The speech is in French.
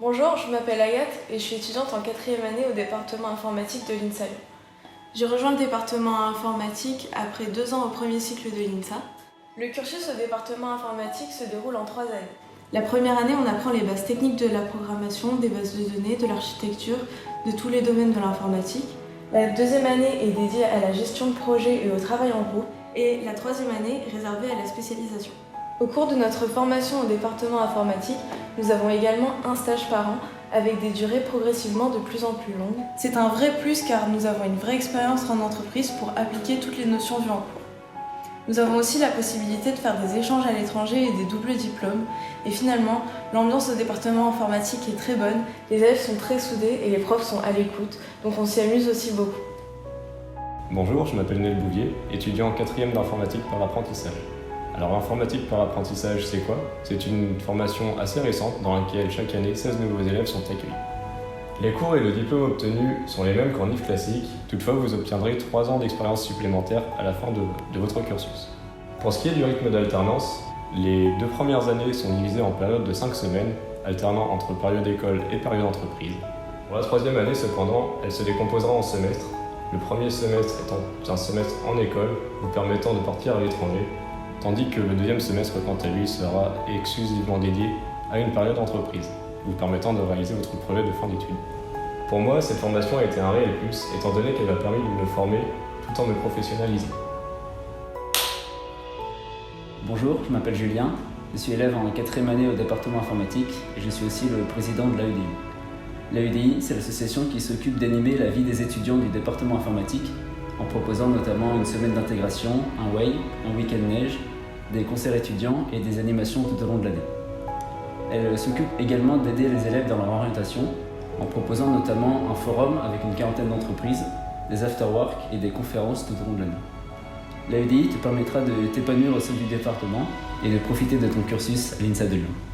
Bonjour, je m'appelle Agathe et je suis étudiante en 4e année au département informatique de l'INSA Lyon. J'ai rejoint le département informatique après 2 ans au premier cycle de l'INSA. Le cursus au département informatique se déroule en 3 années. La première année, on apprend les bases techniques de la programmation, des bases de données, de l'architecture, de tous les domaines de l'informatique. La deuxième année est dédiée à la gestion de projet et au travail en groupe. Et la troisième année est réservée à la spécialisation. Au cours de notre formation au département informatique, nous avons également un stage par an avec des durées progressivement de plus en plus longues. C'est un vrai plus car nous avons une vraie expérience en entreprise pour appliquer toutes les notions vues en cours. Nous avons aussi la possibilité de faire des échanges à l'étranger et des doubles diplômes. Et finalement, l'ambiance au département informatique est très bonne, les élèves sont très soudés et les profs sont à l'écoute, donc on s'y amuse aussi beaucoup. Bonjour, je m'appelle Nel Bouvier, étudiant en 4e d'informatique par apprentissage. Alors informatique par apprentissage, c'est quoi? C'est une formation assez récente dans laquelle chaque année 16 nouveaux élèves sont accueillis. Les cours et le diplôme obtenu sont les mêmes qu'en IF classique, toutefois vous obtiendrez 3 ans d'expérience supplémentaire à la fin de votre cursus. Pour ce qui est du rythme d'alternance, les 2 premières années sont divisées en périodes de 5 semaines, alternant entre période école et période entreprise. Pour la 3e année cependant, elle se décomposera en semestres. Le premier semestre étant un semestre en école, vous permettant de partir à l'étranger, tandis que le 2e semestre, quant à lui, sera exclusivement dédié à une période entreprise, vous permettant de réaliser votre projet de fin d'études. Pour moi, cette formation a été un réel plus, étant donné qu'elle m'a permis de me former tout en me professionnalisant. Bonjour, je m'appelle Julien, je suis élève en 4e année au département informatique et je suis aussi le président de l'AEDI. L'AEDI, c'est l'association qui s'occupe d'animer la vie des étudiants du département informatique en proposant notamment une semaine d'intégration, un way, un week-end neige, des concerts étudiants et des animations tout au long de l'année. Elle s'occupe également d'aider les élèves dans leur orientation en proposant notamment un forum avec une 40aine d'entreprises, des afterworks et des conférences tout au long de l'année. L'AEDI te permettra de t'épanouir au sein du département et de profiter de ton cursus à l'INSA de Lyon.